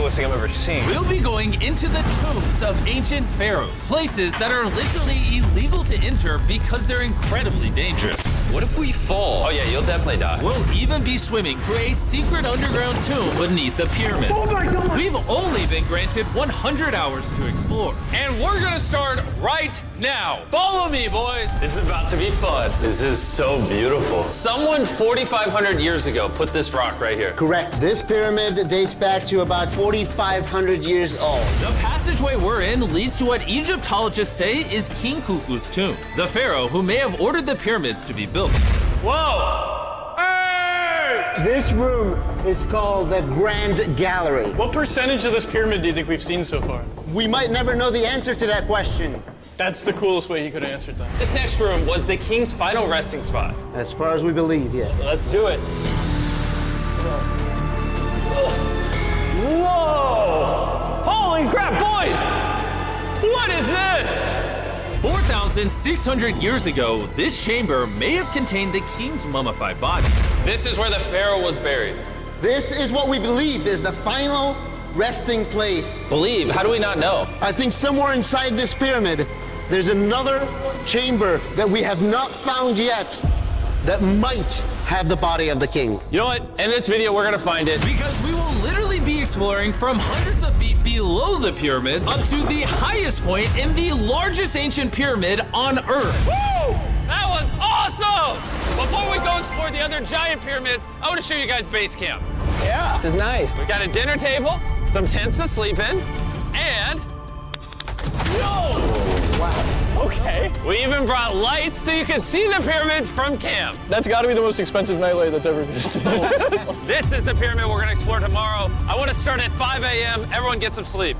coolest thing I've ever seen. We'll be going into the tombs of ancient pharaohs, places that are literally illegal to enter because they're incredibly dangerous. What if we fall? Oh yeah, you'll definitely die. We'll even be swimming through a secret underground tomb beneath the pyramids. Oh my God! We've only been granted 100 hours to explore. And we're gonna start right now. Follow me, boys. It's about to be fun. This is so beautiful. Someone 4,500 years ago put this rock right here. Correct. This pyramid dates back to about 4,500 years old. The passageway we're in leads to what Egyptologists say is King Khufu's tomb, the pharaoh who may have ordered the pyramids to be built. Whoa! Hey! This room is called the Grand Gallery. What percentage of this pyramid do you think we've seen so far? We might never know the answer to that question. That's the coolest way he could have answered that. This next room was the king's final resting spot. As far as we believe, yeah. Let's do it. Whoa! Holy crap, boys! What is this? 4,600 years ago, this chamber may have contained the king's mummified body. This is where the pharaoh was buried. This is what we believe is the final resting place. Believe? How do we not know? I think somewhere inside this pyramid, there's another chamber that we have not found yet that might have the body of the king. You know what? In this video, we're gonna find it. Because we will literally be exploring from hundreds of feet below the pyramids up to the highest point in the largest ancient pyramid on Earth. Woo! That was awesome! Before we go explore the other giant pyramids, I want to show you guys base camp. Yeah. This is nice. We got a dinner table, some tents to sleep in, and Okay. we even brought lights so you can see the pyramids from camp. That's got to be the most expensive nightlight that's ever existed. This is the pyramid we're gonna explore tomorrow. I want to start at 5 a.m. Everyone get some sleep.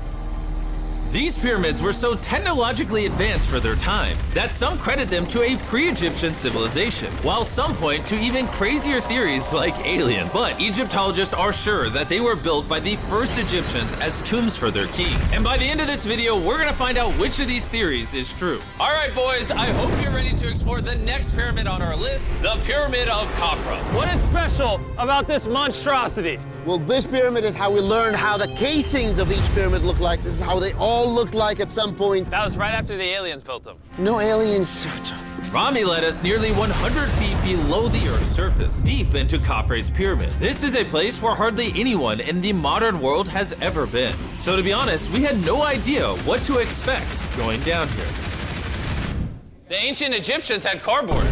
These pyramids were so technologically advanced for their time that some credit them to a pre-Egyptian civilization, while some point to even crazier theories like aliens. But Egyptologists are sure that they were built by the first Egyptians as tombs for their kings. And by the end of this video, we're gonna find out which of these theories is true. All right, boys, I hope you're ready to explore the next pyramid on our list, the Pyramid of Khafra. What is special about this monstrosity? Well, this pyramid is how we learned how the casings of each pyramid look like. This is how they all looked like at some point. That was right after the aliens built them. No aliens. Rami led us nearly 100 feet below the Earth's surface, deep into Khafre's pyramid. This is a place where hardly anyone in the modern world has ever been. So to be honest, we had no idea what to expect going down here. The ancient Egyptians had cardboard.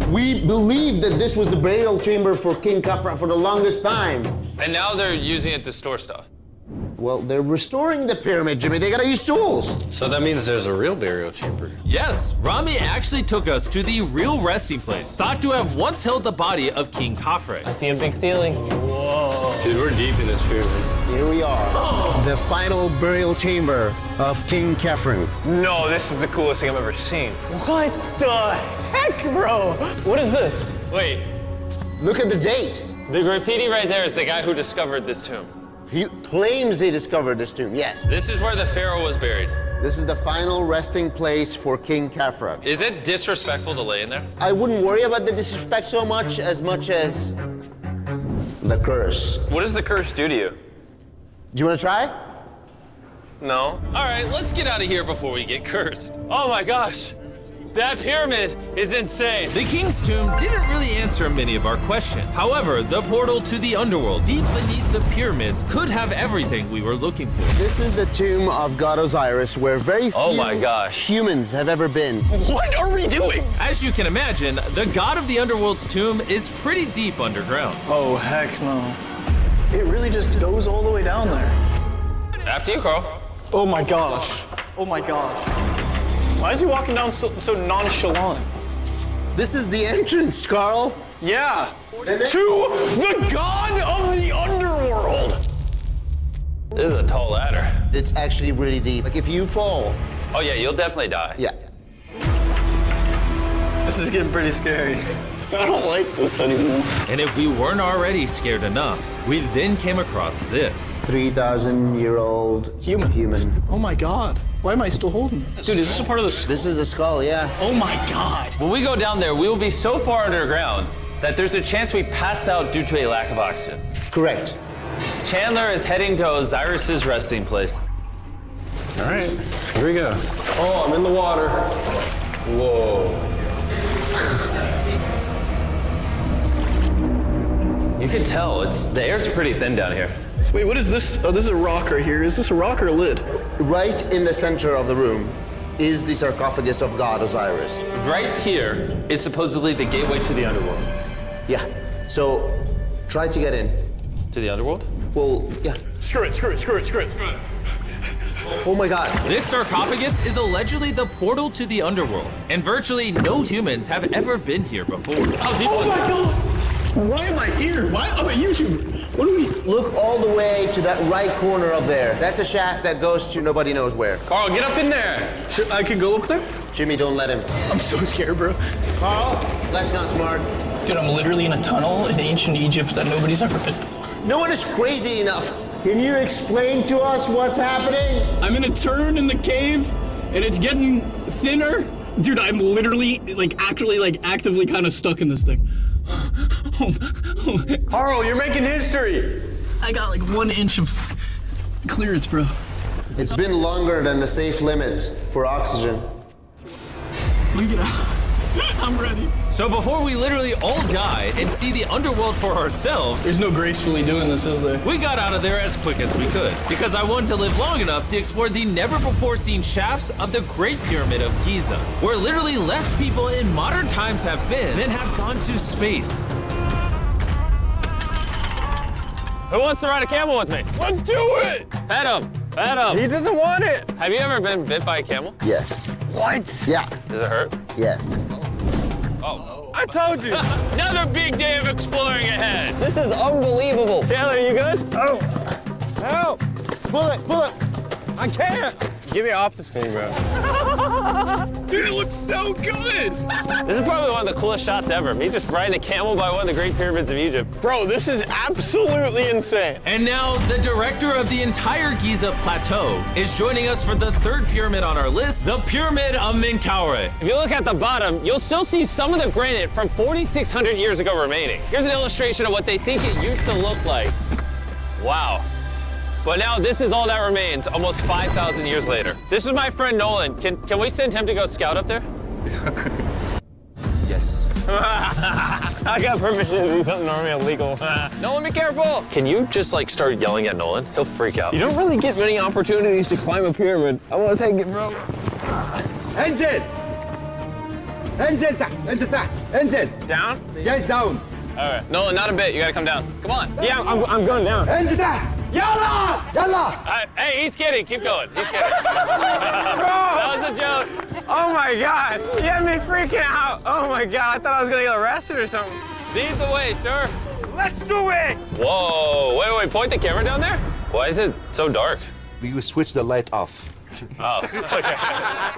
We believed that this was the burial chamber for King Khafra for the longest time. And now they're using it to store stuff. Well, they're restoring the pyramid, Jimmy. They gotta use tools. So that means there's a real burial chamber. Yes, Rami actually took us to the real resting place, thought to have once held the body of King Khafre. I see a big ceiling. Whoa. Dude, we're deep in this pyramid. Here we are. The final burial chamber of King Khafre. No, this is the coolest thing I've ever seen. What the heck, bro? What is this? Wait, Look at the date. the graffiti right there is the guy who discovered this tomb. He claims he discovered this tomb, yes. This is where the pharaoh was buried. This is the final resting place for King Khafra. Is it disrespectful to lay in there? I wouldn't worry about the disrespect so much as the curse. What does the curse do to you? Do you want to try? No. All right, let's get out of here before we get cursed. Oh my gosh, that pyramid is insane. The king's tomb didn't really answer many of our questions. However, the portal to the underworld deep beneath the pyramids could have everything we were looking for. This is the tomb of God Osiris, where very few Oh my gosh. humans have ever been. What are we doing? As you can imagine, the god of the underworld's tomb is pretty deep underground. Oh, heck no. It really just goes all the way down there. After you, Carl. Oh my gosh. Oh my gosh. Why is he walking down so nonchalant? This is the entrance, Carl. Yeah. To the god of the underworld. This is a tall ladder. It's actually really deep. Like if you fall, Oh yeah, you'll definitely die. yeah. This is getting pretty scary. I don't like this anymore. And if we weren't already scared enough, we then came across this. 3,000-year-old human. Oh my god. Why am I still holding this? Dude, is this a part of the skull? This is a skull, yeah. Oh my god. When we go down there, we will be so far underground that there's a chance we pass out due to a lack of oxygen. Correct. Chandler is heading to Osiris's resting place. All right, here we go. Oh, I'm in the water. Whoa. You can tell, the air's pretty thin down here. Wait, what is this? Oh, this is a rock right here. Is this a rock or a lid? Right in the center of the room is the sarcophagus of God Osiris. Right here is supposedly the gateway to the underworld. Yeah, so try to get in. To the underworld? Well, yeah. Screw it. Oh my God. This sarcophagus is allegedly the portal to the underworld, and virtually no humans have ever been here before. How deep Oh was my it? God. Why am I here? Why? I'm a YouTuber. What do we? Look all the way to that right corner up there. That's a shaft that goes to nobody knows where. Carl, get up in there. I could go up there? Jimmy, don't let him. I'm so scared, bro. Carl, that's not smart. Dude, I'm literally in a tunnel in ancient Egypt that nobody's ever been before. No one is crazy enough. Can you explain to us what's happening? I'm in a turn in the cave, and it's getting thinner. Dude, I'm literally, actively kind of stuck in this thing. Carl, you're making history. I got like 1 inch of clearance, bro. It's been longer than the safe limit for oxygen. Let me get out. I'm ready. So before we literally all die and see the underworld for ourselves, There's no gracefully doing this, is there? we got out of there as quick as we could, because I wanted to live long enough to explore the never-before-seen shafts of the Great Pyramid of Giza, where literally less people in modern times have been than have gone to space. Who wants to ride a camel with me? Let's do it. Pet him. Pet him. He doesn't want it. Have you ever been bit by a camel? Yes. What? Yeah. Does it hurt? Yes. I told you. Another big day of exploring ahead. This is unbelievable. Chandler, you good? Help. Pull it. I can't. Get me off this thing, bro. Dude, it looks so good. This is probably one of the coolest shots ever. Me just riding a camel by one of the Great Pyramids of Egypt. Bro, this is absolutely insane. And now, the director of the entire Giza Plateau is joining us for the third pyramid on our list, the Pyramid of Menkaure. If you look at the bottom, you'll still see some of the granite from 4,600 years ago remaining. Here's an illustration of what they think it used to look like. Wow. But now this is all that remains, almost 5,000 years later. This is my friend Nolan. Can we send him to go scout up there? Yes. I got permission to do something normally illegal. Nolan, be careful. Can you just like start yelling at Nolan? He'll freak out. You don't really get many opportunities to climb a pyramid. I want to take it, bro. انزل. انزل تحت. انزل تحت. انزل. Down? Guys down. All right. Nolan, not a bit. You gotta come down. Come on. Yeah, I'm going down. انزل تحت. يلا. يلا. Hey, he's kidding. Keep going. He's kidding. That was a joke. Oh my God. You had me freaking out. Oh my God. I thought I was going to get arrested or something. Lead the way, sir. Let's do it. Whoa. Wait. Point the camera down there. Why is it so dark? We will switch the light off. Oh, okay.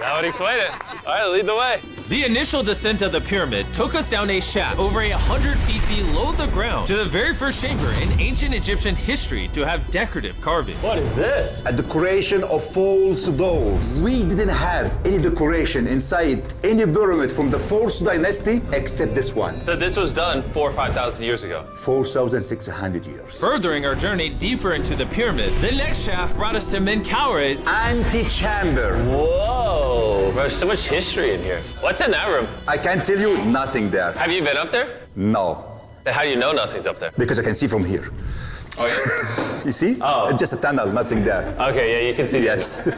That would explain it. All right, lead the way. The initial descent of the pyramid took us down a shaft over 100 feet below the ground to the very first chamber in ancient Egyptian history to have decorative carvings. What is this? A decoration of false doors. We didn't have any decoration inside any pyramid from the 4th dynasty except this one. So this was done 4,000 or 5,000 years ago. 4,600 years. Furthering our journey deeper into the pyramid, the next shaft brought us to Menkaure's Antechamber. Whoa. There's so much history in here. What's in that room? I can tell you nothing there. Have you been up there? No, Then how do you know nothing's up there? because I can see from here. Oh, yeah. You see? Oh. It's just a tunnel, nothing there. Okay, yeah, you can see. Yes.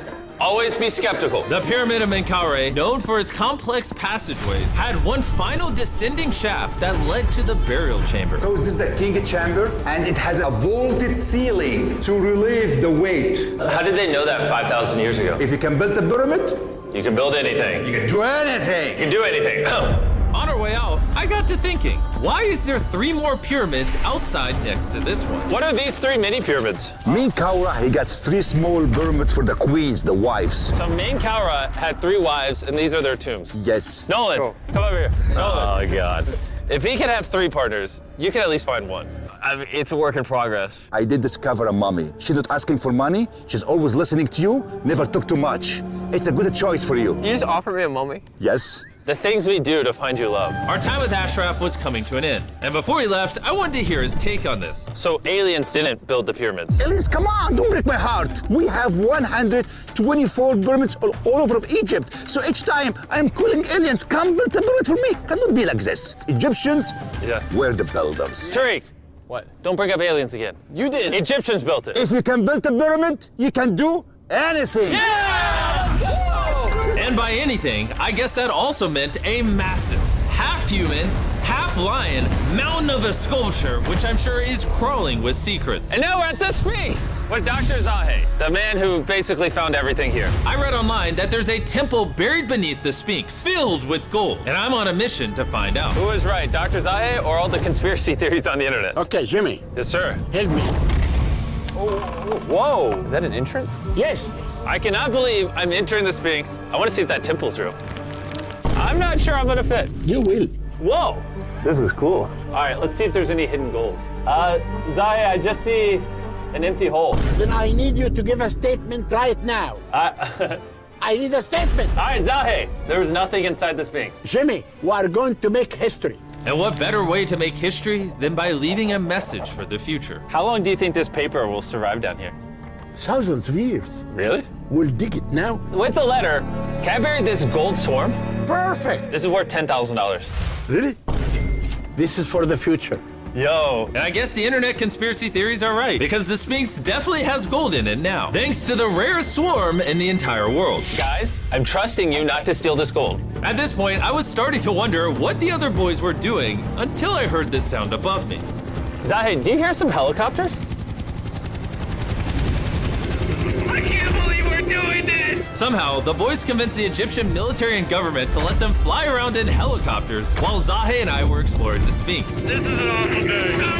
Always be skeptical. The Pyramid of Menkaure, known for its complex passageways, had one final descending shaft that led to the burial chamber. So this is the king chamber, and it has a vaulted ceiling to relieve the weight. How did they know that 5,000 years ago? If you can build a pyramid, You can build anything. you can do anything. You can do anything. On our way out, I got to thinking, why is there 3 more pyramids outside next to this one? What are these 3 mini pyramids? Menkaure, he got 3 small pyramids for the queens, the wives. So Menkaure had 3 wives, and these are their tombs. Yes. Nolan, come over here. Nolan. Oh, God. If he can have 3 partners, you can at least find one. I mean, it's a work in progress. I did discover a mummy. She's not asking for money. She's always listening to you, never took too much. It's a good choice for you. You just offered me a mummy? Yes. The things we do to find you love. Our time with Ashraf was coming to an end, and before he left, I wanted to hear his take on this. So aliens didn't build the pyramids. Aliens, come on, don't break my heart. We have 124 pyramids all over Egypt. So each time I'm calling aliens, come build a pyramid for me. Cannot be like this. Egyptians were the builders. Tariq, What? don't bring up aliens again. You did. Egyptians built it. If you can build a pyramid, you can do anything. And by anything, I guess that also meant a massive, half-human, half-lion mountain of a sculpture, which I'm sure is crawling with secrets. And now we're at the Sphinx with Dr. Zahe, the man who basically found everything here. I read online that there's a temple buried beneath the Sphinx, filled with gold, and I'm on a mission to find out. Who is right, Dr. Zahe or all the conspiracy theories on the internet? Okay, Jimmy, Yes, sir. help me. Whoa, is that an entrance? Yes. I cannot believe I'm entering the Sphinx. I want to see if that temple's real. I'm not sure I'm gonna fit. You will. Whoa, this is cool. All right, let's see if there's any hidden gold. Zahe, I just see an empty hole. Then I need you to give a statement right now. I need a statement. All right, Zahe, there was nothing inside the Sphinx. Jimmy, we are going to make history. And what better way to make history than by leaving a message for the future? How long do you think this paper will survive down here? Thousands of years. Really? We'll dig it now. With the letter, can I bury this gold swarm? Perfect. This is worth $10,000. Really? This is for the future. Yo. And I guess the internet conspiracy theories are right, because the Sphinx definitely has gold in it now, thanks to the rarest swarm in the entire world. Guys, I'm trusting you not to steal this gold. At this point, I was starting to wonder what the other boys were doing until I heard this sound above me. Zahe, do you hear some helicopters? I can't believe we're doing this! Somehow, the boys convinced the Egyptian military and government to let them fly around in helicopters while Zahe and I were exploring the Sphinx. This is an awful day.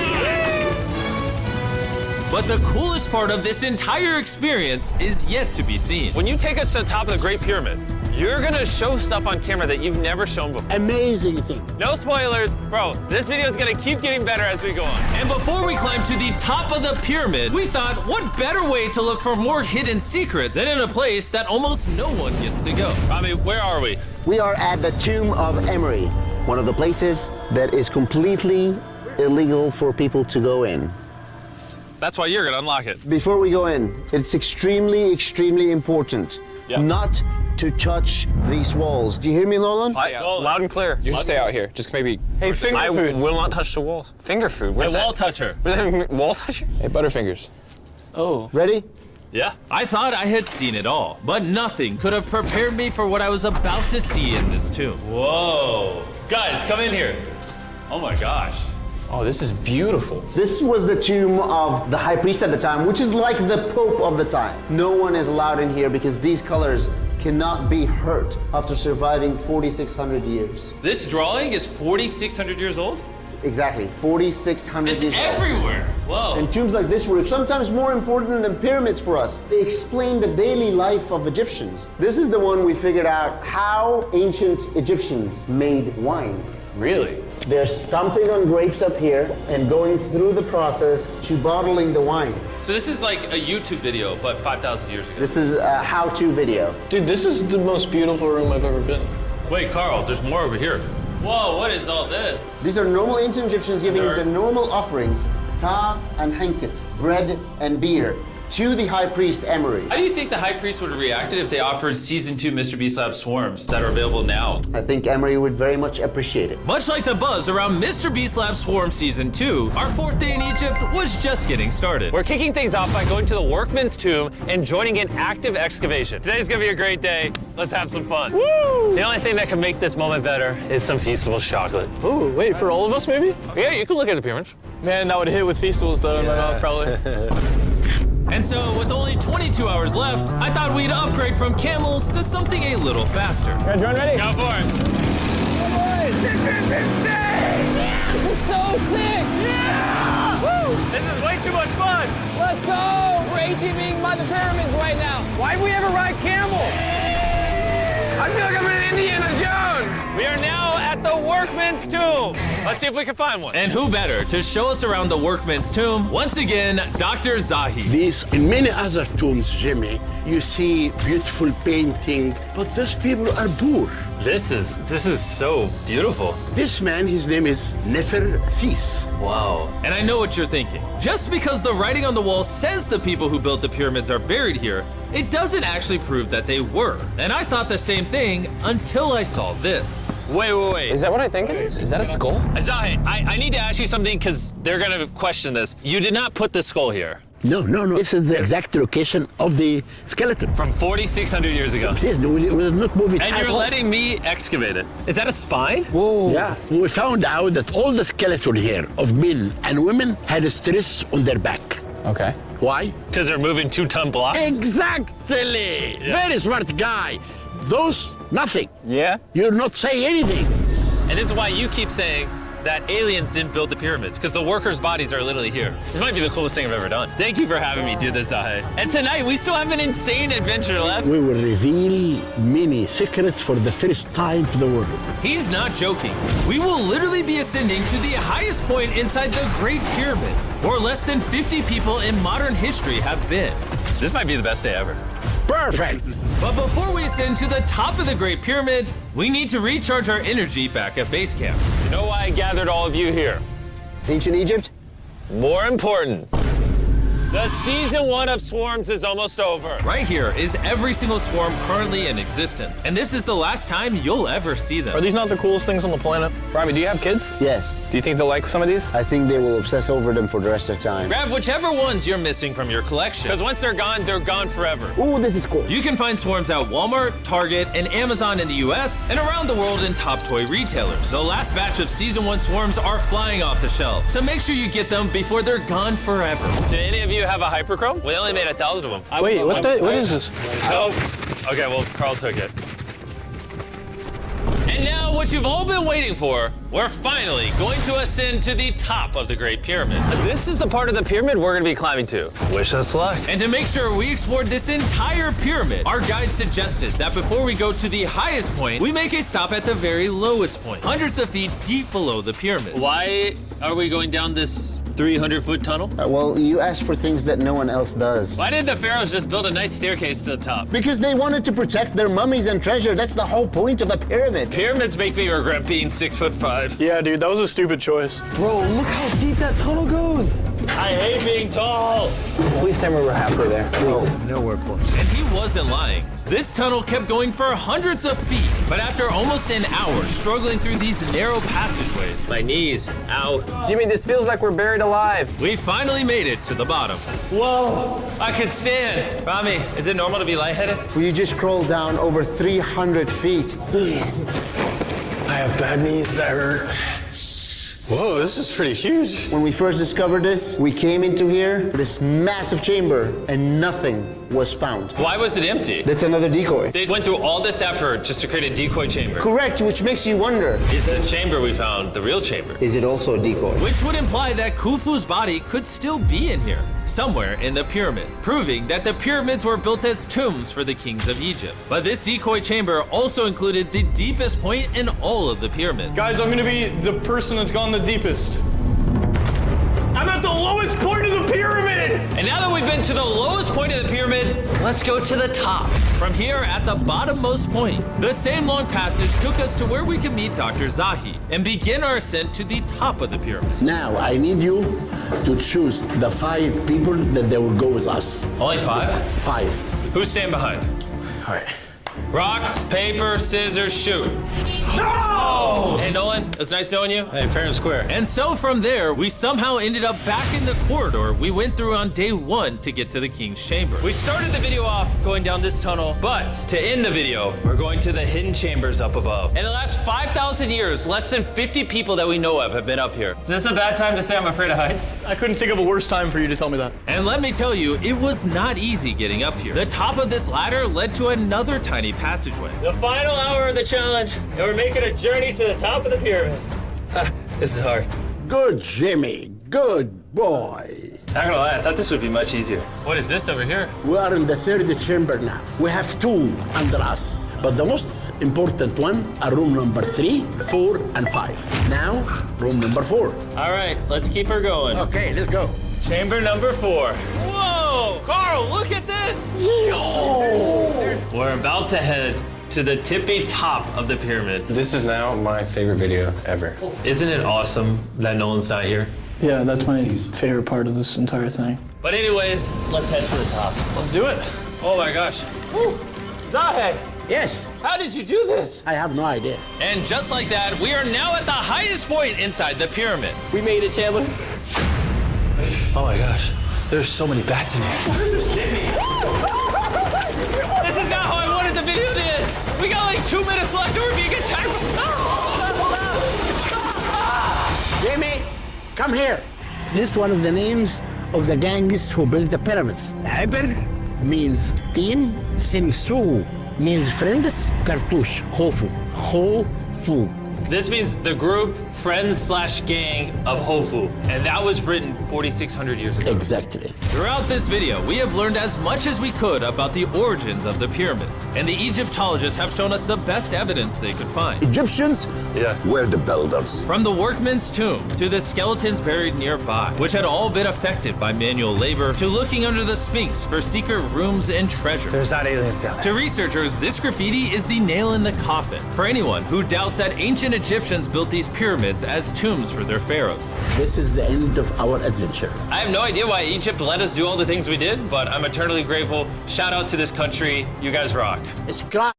But the coolest part of this entire experience is yet to be seen. When you take us to the top of the Great Pyramid, you're gonna show stuff on camera that you've never shown before. Amazing things. No spoilers. Bro, this video is gonna keep getting better as we go on. And before we climb to the top of the pyramid, we thought, what better way to look for more hidden secrets than in a place that almost no one gets to go? Rami, where are we? We are at the tomb of Emery, one of the places that is completely illegal for people to go in. That's why you're gonna unlock it. Before we go in, it's extremely, extremely important not to touch these walls. Do you hear me, Nolan? Loud and clear. You should stay out here. Just maybe. Hey, finger I food. will not touch the walls. Finger food. Where's A that? wall toucher. Where's that wall toucher? Hey, Butterfingers. Oh. Ready? Yeah. I thought I had seen it all, but nothing could have prepared me for what I was about to see in this tomb. Whoa. Guys, come in here. Oh my gosh. Oh, this is beautiful. This was the tomb of the high priest at the time, which is like the pope of the time. No one is allowed in here because these colors cannot be hurt after surviving 4,600 years. This drawing is 4,600 years old? Exactly, 4,600 It's years old. everywhere. Whoa. And tombs like this were sometimes more important than pyramids for us. They explain the daily life of Egyptians. This is the one we figured out how ancient Egyptians made wine. Really? They're stomping on grapes up here and going through the process to bottling the wine. So this is like a YouTube video, but 5,000 years ago. This is a how-to video. Dude, this is the most beautiful room I've ever been. Wait, Carl, there's more over here. Whoa, what is all this? These are normal ancient Egyptians giving Dirt. the normal offerings, ta and henket, bread and beer, to the high priest Emery. How do you think the high priest would have reacted if they offered Season 2 MR.beast Lab swarms that are available now? I think Emery would very much appreciate it. Much like the buzz around MR.beast Lab Swarm Season 2, our fourth day in Egypt was just getting started. We're kicking things off by going to the workman's tomb and joining an active excavation. Today's gonna be a great day. Let's have some fun. Woo! The only thing that can make this moment better is some Feastables chocolate. Ooh, wait, for all of us maybe? Yeah, you can look at the pyramids. Man, that would hit with Feastables though in my mouth probably. And so, with only 22 hours left, I thought we'd upgrade from camels to something a little faster. Guys, run ready? Go for it. This is insane! This is so sick! Yeah! Woo! This is way too much fun. Let's go! We're ATVing by the pyramids right now. Why'd we ever ride camel? I feel like I'm in Indiana Jones. We are now at the workman's tomb. Let's see if we can find one. And who better to show us around the workman's tomb? Once again, Dr. Zahe. These and many other tombs, Jimmy, you see beautiful painting, but those people are poor. This is so beautiful. This man, his name is MR.beast. Wow. And I know what you're thinking. Just because the writing on the wall says the people who built the pyramids are buried here, it doesn't actually prove that they were. And I thought the same thing until I saw this. Wait. Is that what I think it is? Is that a skull? Zahi, I need to ask you something because they're gonna question this. You did not put the skull here. No. This is the exact location of the skeleton. From 4,600 years ago. Yes, we will not move it And at you're all. letting me excavate it. Is that a spine? Whoa. Yeah, we found out that all the skeleton here of men and women had a stress on their back. Okay. Why? Because they're moving 2-ton blocks? Exactly. Very smart guy. Those, nothing. Yeah? You're not saying anything. And this is why you keep saying that aliens didn't build the pyramids, because the workers' bodies are literally here. This might be the coolest thing I've ever done. Thank you for having me do this, Zahi. And tonight, we still have an insane adventure left. We will reveal many secrets for the first time to the world. He's not joking. We will literally be ascending to the highest point inside the Great Pyramid, where less than 50 people in modern history have been. This might be the best day ever. Perfect. But before we ascend to the top of the Great Pyramid, we need to recharge our energy back at base camp. You know why I gathered all of you here? Ancient Egypt? More important, the season 1 of Swarms is almost over. Right here is every single swarm currently in existence. And this is the last time you'll ever see them. Are these not the coolest things on the planet? Robbie, do you have kids? Yes. Do you think they'll like some of these? I think they will obsess over them for the rest of time. Grab whichever ones you're missing from your collection, because once they're gone forever. Ooh, this is cool. You can find swarms at Walmart, Target, and Amazon in the US, and around the world in top toy retailers. The last batch of Season 1 swarms are flying off the shelf, so make sure you get them before they're gone forever. Do any of you have a hyperchrome? We only made 1,000 of them. Wait, what is this? Oh, okay, well, Carl took it. And now, what you've all been waiting for, we're finally going to ascend to the top of the Great Pyramid. This is the part of the pyramid we're gonna be climbing to. Wish us luck. And to make sure we explored this entire pyramid, our guide suggested that before we go to the highest point, we make a stop at the very lowest point, hundreds of feet deep below the pyramid. Why are we going down this 300-foot tunnel? Well, you asked for things that no one else does. Why did the pharaohs just build a nice staircase to the top? Because they wanted to protect their mummies and treasure. That's the whole point of a pyramid. Pyramids make me regret being 6'5". Yeah, dude, that was a stupid choice. Bro, look how deep that tunnel goes. I hate being tall. Please tell me we're halfway there. Please. Nowhere close. And he wasn't lying. This tunnel kept going for hundreds of feet, but after almost an hour struggling through these narrow passageways, My knees, ow. Jimmy, this feels like we're buried alive. we finally made it to the bottom. Whoa, I can stand. Rami, is it normal to be lightheaded? We just crawled down over 300 feet. I have bad knees that hurt. Whoa, this is pretty huge. When we first discovered this, we came into here, this massive chamber, and nothing was found. Why was it empty? That's another decoy. They went through all this effort just to create a decoy chamber. Correct, which makes you wonder, Is the chamber we found the real chamber? is it also a decoy? Which would imply that Khufu's body could still be in here, somewhere in the pyramid, proving that the pyramids were built as tombs for the kings of Egypt. But this decoy chamber also included the deepest point in all of the pyramids. Guys, I'm gonna be the person that's gone the deepest. I'm at the lowest point of the pyramid! And now that we've been to the lowest point of the pyramid, let's go to the top. From here at the bottommost point, the same long passage took us to where we could meet Dr. Zahi and begin our ascent to the top of the pyramid. Now, I need you to choose the 5 people that they will go with us. Only 5? 5. Who's staying behind? All right. Rock, paper, scissors, shoot. No! Hey, Nolan, it was nice knowing you. Hey, fair and square. And so from there, we somehow ended up back in the corridor we went through on day 1 to get to the king's chamber. We started the video off going down this tunnel, but to end the video, we're going to the hidden chambers up above. In the last 5,000 years, less than 50 people that we know of have been up here. Is this a bad time to say I'm afraid of heights? I couldn't think of a worse time for you to tell me that. And let me tell you, it was not easy getting up here. The top of this ladder led to another tiny passageway. The final hour of the challenge, and we're making a journey to the top of the pyramid. This is hard. Good, Jimmy. Good boy. Not gonna lie, I thought this would be much easier. What is this over here? We are in the 3rd chamber now. We have 2 under us. But the most important one are room number 3, 4, and 5. Now, room number 4. All right, let's keep her going. Okay, let's go. Chamber number 4. Whoa! Carl, look at this! We're about to head to the tippy top of the pyramid. This is now my favorite video ever. Isn't it awesome that Nolan's not here? Yeah, that's my favorite part of this entire thing. But anyways, let's head to the top. Let's do it. Oh my gosh. Woo. Zahe, Yes, how did you do this? I have no idea. And just like that, we are now at the highest point inside the pyramid. We made it, Chandler. Oh my gosh, there's so many bats in here. This is not how I wanted the video to end. We got like 2 minutes left or we're being attacked. Jimmy, come here. This is one of the names of the gangs who built the pyramids. Hyper means team, Simsu means friends, Cartouche, Hofu, Hofu. This means the group, friends/gang of Hofu. And that was written 4,600 years ago. Exactly. Throughout this video, we have learned as much as we could about the origins of the pyramids. And the Egyptologists have shown us the best evidence they could find. Egyptians Yeah. were the builders. From the workman's tomb to the skeletons buried nearby, which had all been affected by manual labor, to looking under the Sphinx for secret rooms and treasure. There's not aliens down there. To researchers, this graffiti is the nail in the coffin for anyone who doubts that ancient Egyptians built these pyramids as tombs for their pharaohs. This is the end of our adventure. I have no idea why Egypt let us do all the things we did, but I'm eternally grateful. Shout out to this country. You guys rock. Subscribe.